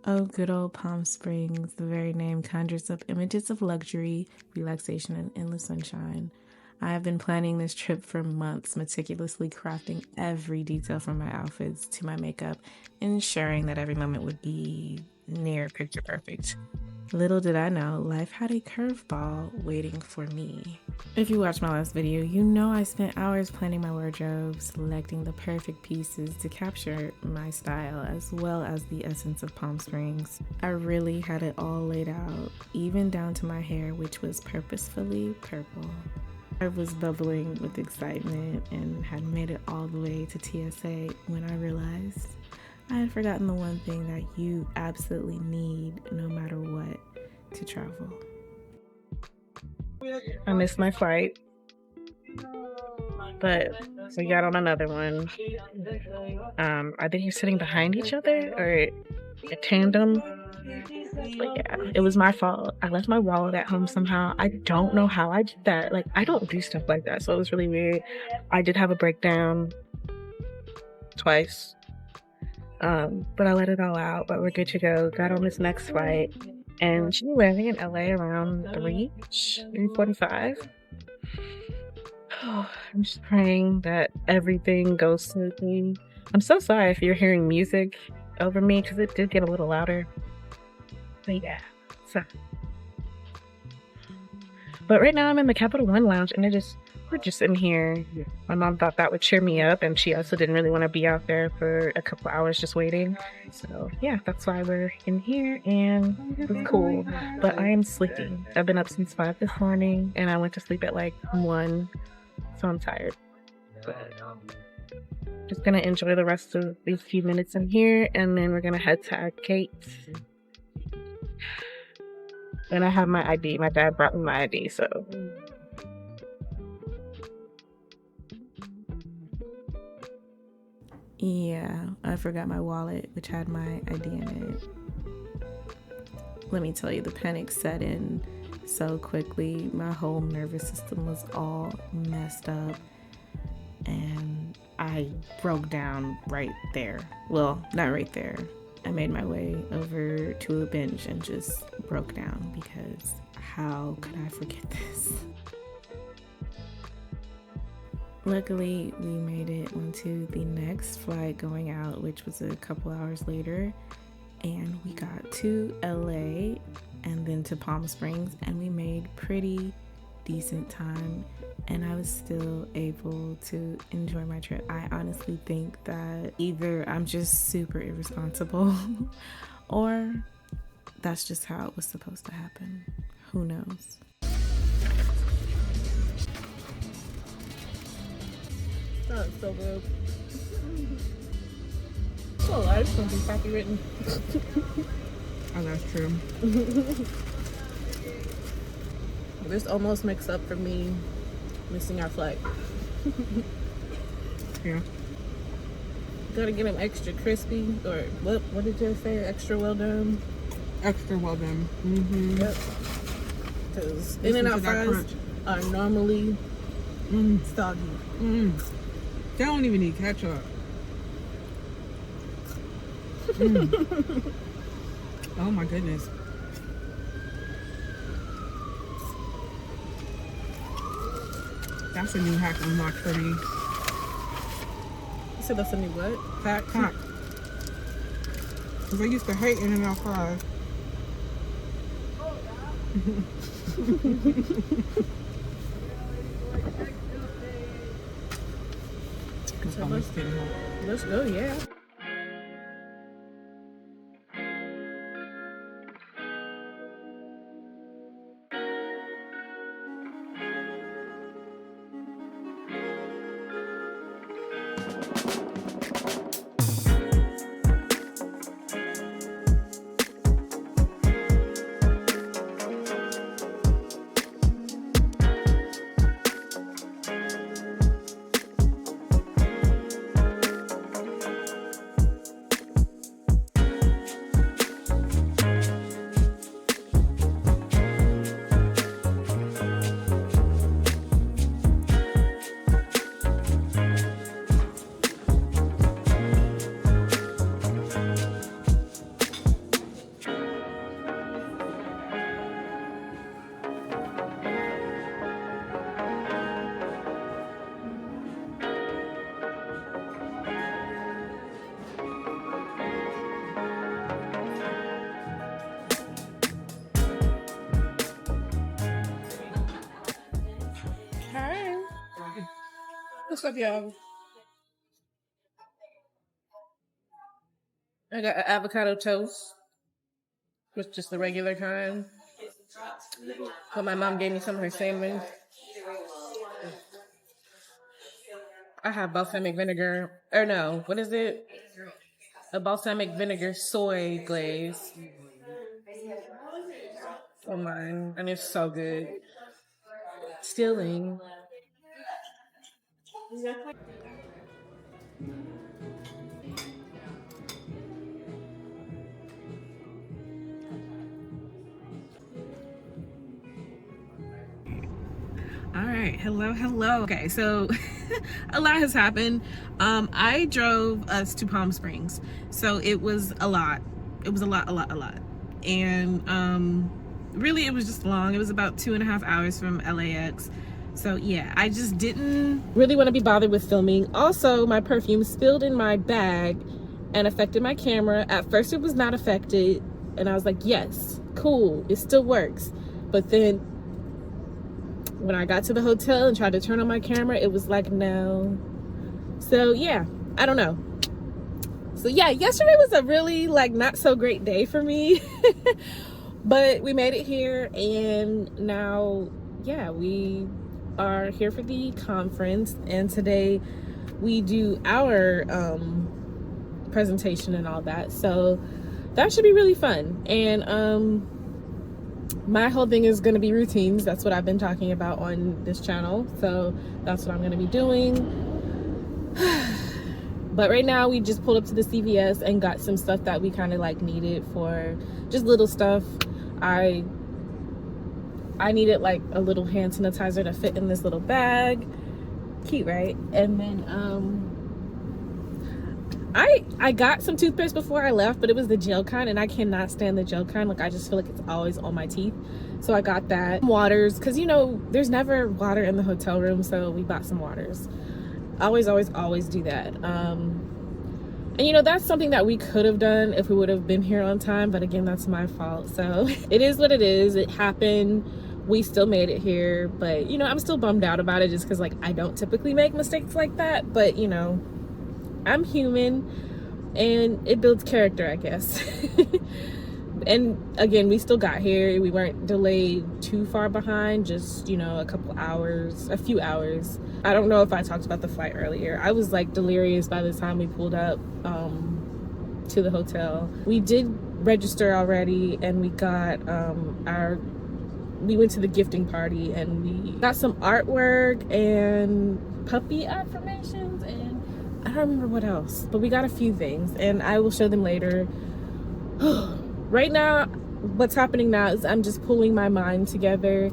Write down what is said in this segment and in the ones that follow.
Oh, good old Palm Springs. The very name conjures up images of luxury, relaxation, and endless sunshine. I have been planning this trip for months, meticulously crafting every detail from my outfits to my makeup, ensuring that every moment would be near picture perfect. Little did I know, life had a curveball waiting for me. If you watched my last video, you know I spent hours planning my wardrobe, selecting the perfect pieces to capture my style as well as the essence of Palm Springs. I really had it all laid out, even down to my hair, which was purposefully purple. I was bubbling with excitement and had made it all the way to TSA when I realized I had forgotten the one thing that you absolutely need no matter what to travel. I missed my flight, but we got on another one. I think you're sitting behind each other or a tandem. But yeah, it was my fault. I left my wallet at home somehow. I don't know how I did that. Like, I don't do stuff like that, so it was really weird. I did have a breakdown twice. But I let it all out, but we're good to go. Got on this next flight, and she was landing in LA around 3:45. I'm just praying that everything goes smoothly. I'm so sorry if you're hearing music over me, because it did get a little louder. But yeah, so. But right now I'm in the Capital One lounge, and we're just in here. My mom thought that would cheer me up, and she also didn't really want to be out there for a couple hours just waiting. So yeah, that's why we're in here, and it's cool. But I am sleeping. I've been up since 5 this morning, and I went to sleep at like 1, so I'm tired. But just gonna enjoy the rest of these few minutes in here, and then we're gonna head to our gate. And I have my ID. My dad brought me my ID, so. Yeah, I forgot my wallet, which had my ID in it. Let me tell you, the panic set in so quickly. My whole nervous system was all messed up, and I broke down right there. Well, not right there. I made my way over to a bench and just broke down, because how could I forget this? Luckily, we made it onto the next flight going out, which was a couple hours later, and we got to LA and then to Palm Springs, and we made pretty decent time, and I was still able to enjoy my trip. I honestly think that either I'm just super irresponsible or that's just how it was supposed to happen. Who knows? Oh, it's so good. Oh, life's gonna be copywritten. Oh, that's true. This almost makes up for me missing our flight. Yeah. Gotta get them extra crispy, or what did you say? Extra well done? Extra well done. Mm-hmm. Yep. Because In-N-Out fries are normally soggy. They don't even need ketchup. Oh my goodness. That's a new hack unlocked for me. You said that's a new what? Hack? Because I used to hate In-N-Out fries. So let's go, yeah. What's up, y'all? I got an avocado toast, with just the regular kind. But my mom gave me some of her salmon. I have balsamic vinegar, or no, what is it? A balsamic vinegar soy glaze on mine, and it's so good. Stealing. All right, hello. Okay, so a lot has happened. I drove us to Palm Springs, so it was a lot. It was a lot, and really, it was just long. It was about 2.5 hours from LAX. So yeah, I just didn't really want to be bothered with filming. Also, my perfume spilled in my bag and affected my camera. At first, it was not affected, and I was like, yes, cool, it still works. But then when I got to the hotel and tried to turn on my camera, it was like, no. So yeah, I don't know. So yeah, yesterday was a really like not so great day for me. But we made it here, and now yeah, we are here for the conference, and today we do our presentation and all that. So that should be really fun. And my whole thing is going to be routines. That's what I've been talking about on this channel. So that's what I'm going to be doing. But right now we just pulled up to the CVS and got some stuff that we kind of like needed for just little stuff. I needed like a little hand sanitizer to fit in this little bag. Cute, right? And then I got some toothpaste before I left, but it was the gel kind, and I cannot stand the gel kind. Like, I just feel like it's always on my teeth. So I got that. Waters, because you know there's never water in the hotel room, so we bought some waters. Always do that. And you know, that's something that we could have done if we would have been here on time, but again, that's my fault. So it is what it is. It happened. We still made it here, but you know, I'm still bummed out about it just because like I don't typically make mistakes like that, but you know, I'm human and it builds character, I guess. And again, we still got here. We weren't delayed too far behind, just, you know, a few hours. I don't know if I talked about the flight earlier. I was like delirious by the time we pulled up to the hotel. We did register already, and we got we went to the gifting party, and we got some artwork and puppy affirmations, and I don't remember what else, but we got a few things, and I will show them later. Right now, what's happening now is I'm just pulling my mind together,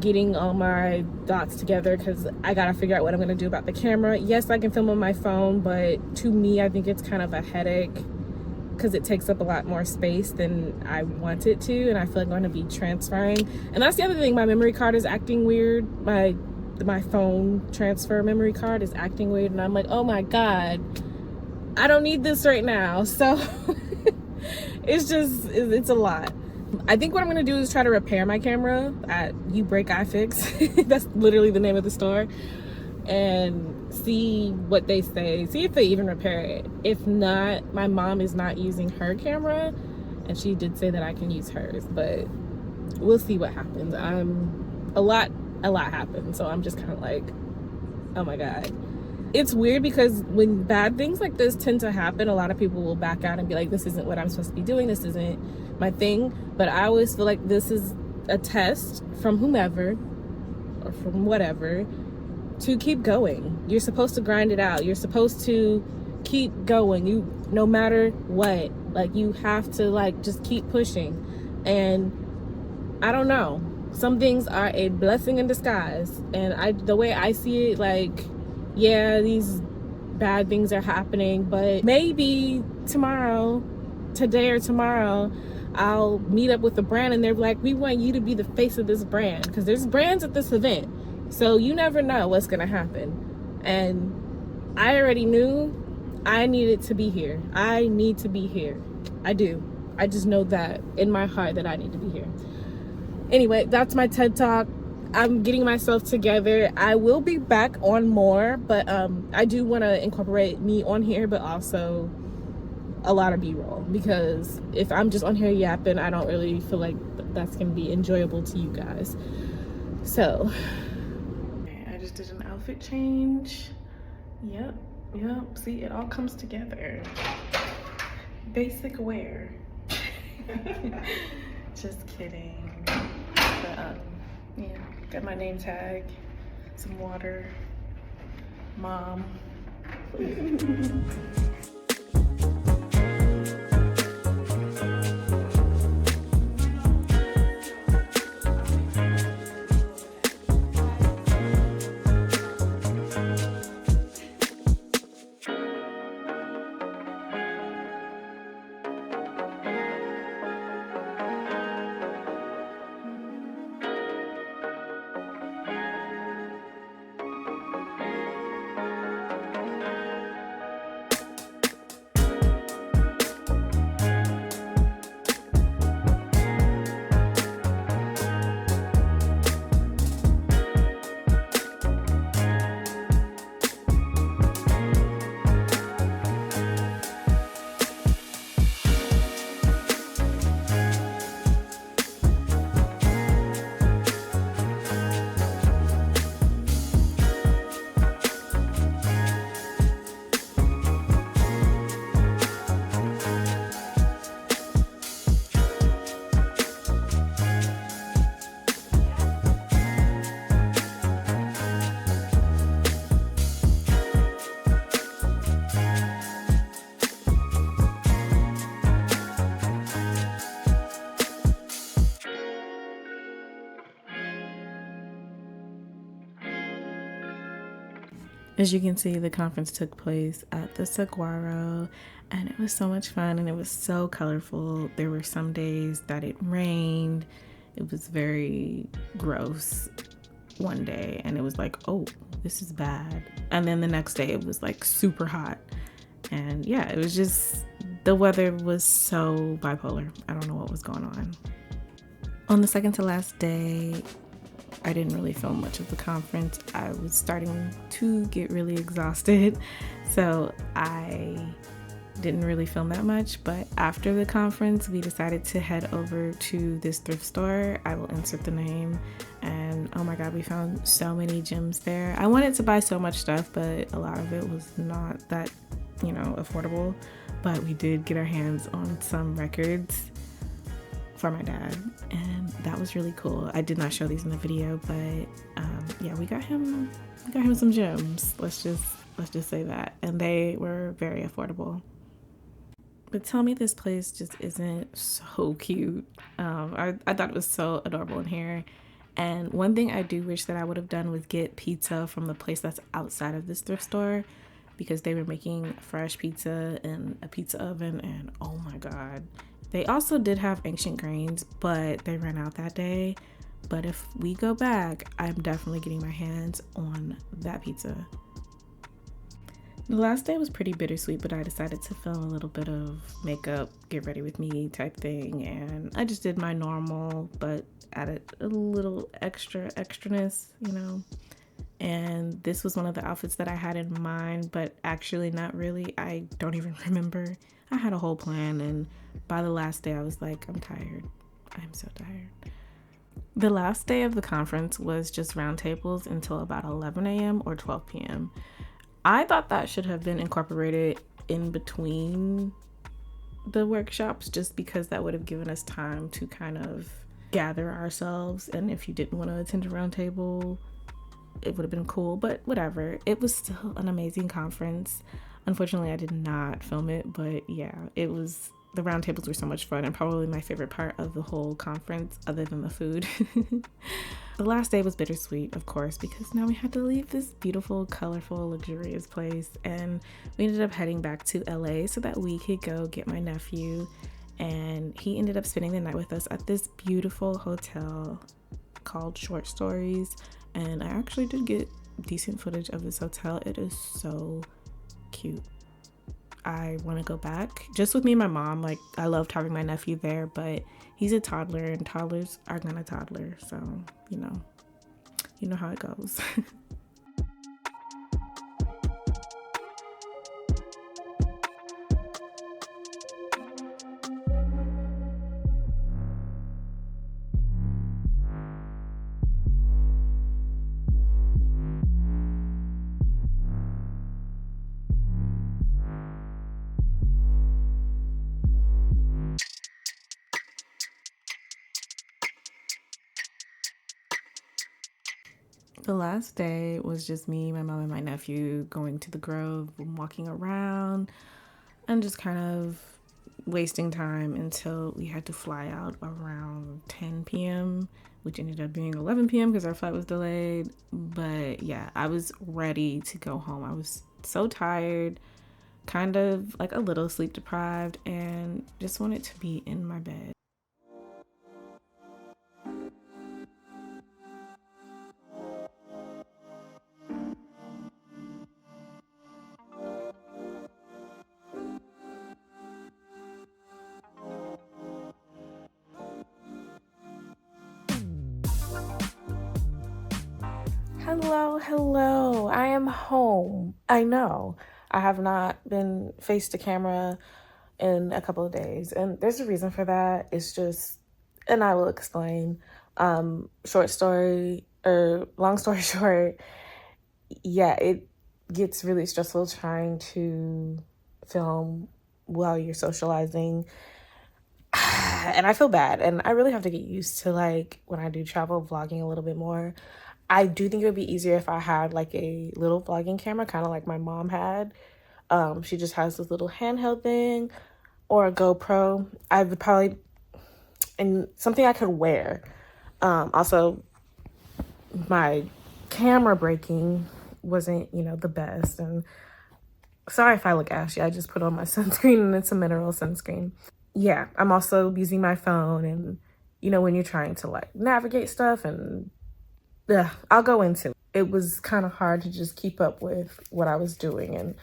getting all my thoughts together, because I gotta figure out what I'm gonna do about the camera. Yes, I can film on my phone, but to me, I think it's kind of a headache because it takes up a lot more space than I want it to, and I feel like I'm gonna be transferring. And that's the other thing, my memory card is acting weird. My phone transfer memory card is acting weird, and I'm like, oh my God, I don't need this right now. So it's a lot. I think what I'm gonna do is try to repair my camera at You Break I Fix. That's literally the name of the store, and see what they say, see if they even repair it. If not, my mom is not using her camera, and she did say that I can use hers, but we'll see what happens. A lot happened, so I'm just kind of like, oh my God. It's weird because when bad things like this tend to happen, a lot of people will back out and be like, this isn't what I'm supposed to be doing, this isn't my thing. But I always feel like this is a test from whomever or from whatever to keep going. You're supposed to grind it out. You're supposed to keep going. You, no matter what, like, you have to like just keep pushing. And I don't know, some things are a blessing in disguise. And the way I see it, like, yeah, these bad things are happening, but maybe today or tomorrow, I'll meet up with a brand and they're like, we want you to be the face of this brand, because there's brands at this event. So you never know what's gonna happen. And I already knew I needed to be here. I need to be here. I do. I just know that in my heart that I need to be here. Anyway, that's my TED Talk. I'm getting myself together. I will be back on more, but I do want to incorporate me on here, but also a lot of B-roll, because if I'm just on here yapping, I don't really feel like that's gonna be enjoyable to you guys. So I just did an outfit change. Yep, see, it all comes together. Basic wear. Just kidding. But yeah, got my name tag, some water, mom. As you can see, the conference took place at the Saguaro, and it was so much fun and it was so colorful. There were some days that it rained. It was very gross one day, and it was like, oh, this is bad. And then the next day it was like super hot. And yeah, it was just, the weather was so bipolar. I don't know what was going on. On the second to last day, I didn't really film much of the conference. I was starting to get really exhausted, so I didn't really film that much. But after the conference, we decided to head over to this thrift store. I will insert the name. And oh my god, we found so many gems there. I wanted to buy so much stuff, but a lot of it was not that, affordable. But we did get our hands on some records for my dad, and that was really cool. I did not show these in the video, but yeah, we got him some gems. Let's just say that, and they were very affordable. But tell me this place just isn't so cute. I thought it was so adorable in here. And one thing I do wish that I would have done was get pizza from the place that's outside of this thrift store, because they were making fresh pizza in a pizza oven, and oh my god. They also did have ancient grains, but they ran out that day. But if we go back, I'm definitely getting my hands on that pizza. The last day was pretty bittersweet, but I decided to film a little bit of makeup, get ready with me type thing. And I just did my normal, but added a little extraness, And this was one of the outfits that I had in mind, but actually not really. I don't even remember. I had a whole plan, and by the last day I was like, I'm tired. I'm so tired. The last day of the conference was just roundtables until about 11 a.m. or 12 p.m. I thought that should have been incorporated in between the workshops, just because that would have given us time to kind of gather ourselves. And if you didn't want to attend a roundtable, it would have been cool, but whatever. It was still an amazing conference. Unfortunately, I did not film it, but yeah, the roundtables were so much fun, and probably my favorite part of the whole conference, other than the food. The last day was bittersweet, of course, because now we had to leave this beautiful, colorful, luxurious place, and we ended up heading back to LA so that we could go get my nephew, and he ended up spending the night with us at this beautiful hotel called Short Stories. And I actually did get decent footage of this hotel. It is so cute. I want to go back just with me and my mom. Like, I loved having my nephew there, but he's a toddler and toddlers are gonna toddler, so you know how it goes. The last day was just me, my mom, and my nephew going to the Grove, walking around, and just kind of wasting time until we had to fly out around 10 p.m., which ended up being 11 p.m. because our flight was delayed. But yeah, I was ready to go home. I was so tired, kind of like a little sleep deprived, and just wanted to be in my bed. Hello. I am home. I know. I have not been face to camera in a couple of days, and there's a reason for that. It's just, and I will explain. Short story or long story short, yeah, it gets really stressful trying to film while you're socializing. And I feel bad, and I really have to get used to, like, when I do travel vlogging a little bit more. I do think it would be easier if I had like a little vlogging camera, kind of like my mom had. She just has this little handheld thing or a GoPro. I would probably, and something I could wear. Also, my camera breaking wasn't, the best. And sorry if I look ashy. I just put on my sunscreen, and it's a mineral sunscreen. Yeah, I'm also using my phone, and when you're trying to like navigate stuff, and yeah, I'll go into it. It was kind of hard to just keep up with what I was doing, and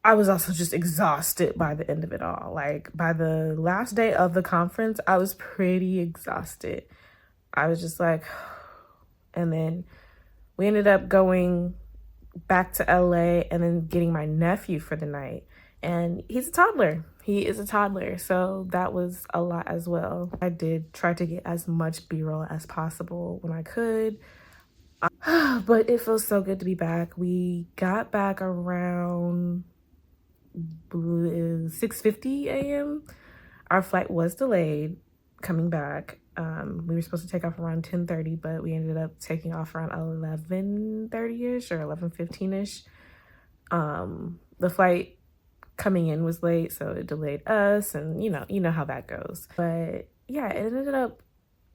I was also just exhausted by the end of it all. Like, by the last day of the conference, I was pretty exhausted. I was just like, and then we ended up going back to LA and then getting my nephew for the night. And he's a toddler. He is a toddler. So that was a lot as well. I did try to get as much B-roll as possible when I could. But it feels so good to be back. We got back around 6:50 a.m. Our flight was delayed coming back. We were supposed to take off around 10:30, but we ended up taking off around 11:30ish or 11:15ish. The flight coming in was late, so it delayed us, and you know how that goes. But yeah, it ended up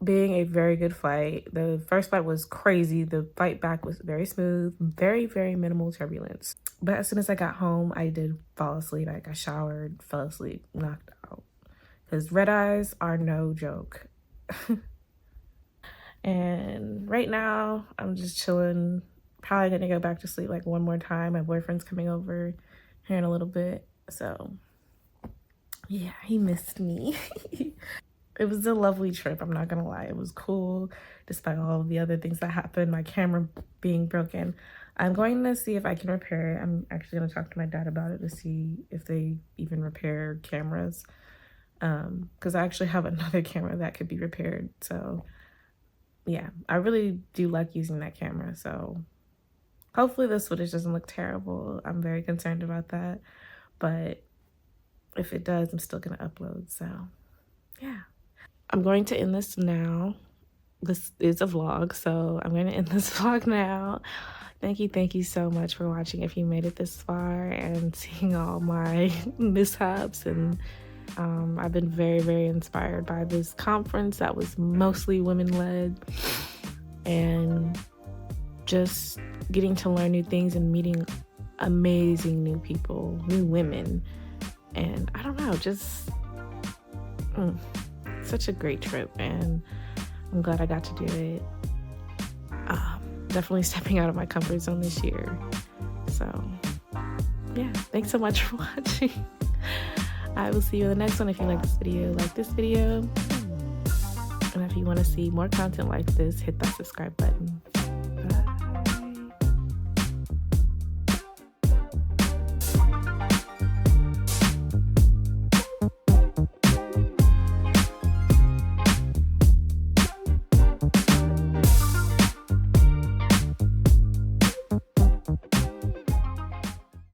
being a very good flight. The first flight was crazy. The flight back was very smooth, very, very minimal turbulence. But as soon as I got home, I did fall asleep. Like, I showered, fell asleep, knocked out. Because red eyes are no joke. And right now, I'm just chilling. Probably gonna go back to sleep like one more time. My boyfriend's coming over here in a little bit. So yeah, he missed me. It was a lovely trip, I'm not gonna lie. It was cool, despite all of the other things that happened, my camera being broken. I'm going to see if I can repair it. I'm actually gonna talk to my dad about it to see if they even repair cameras. Because I actually have another camera that could be repaired. So yeah, I really do like using that camera. So hopefully this footage doesn't look terrible. I'm very concerned about that. But if it does, I'm still gonna upload. So yeah. I'm going to end this now. This is a vlog, so I'm going to end this vlog now. Thank you so much for watching if you made it this far and seeing all my mishaps. And I've been very, very inspired by this conference that was mostly women-led, and just getting to learn new things and meeting amazing new people, new women. And I don't know, just such a great trip, and I'm glad I got to do it. Definitely stepping out of my comfort zone this year. So yeah, thanks so much for watching. I will see you in the next one. If you like this video, And if you want to see more content like this, hit that subscribe button.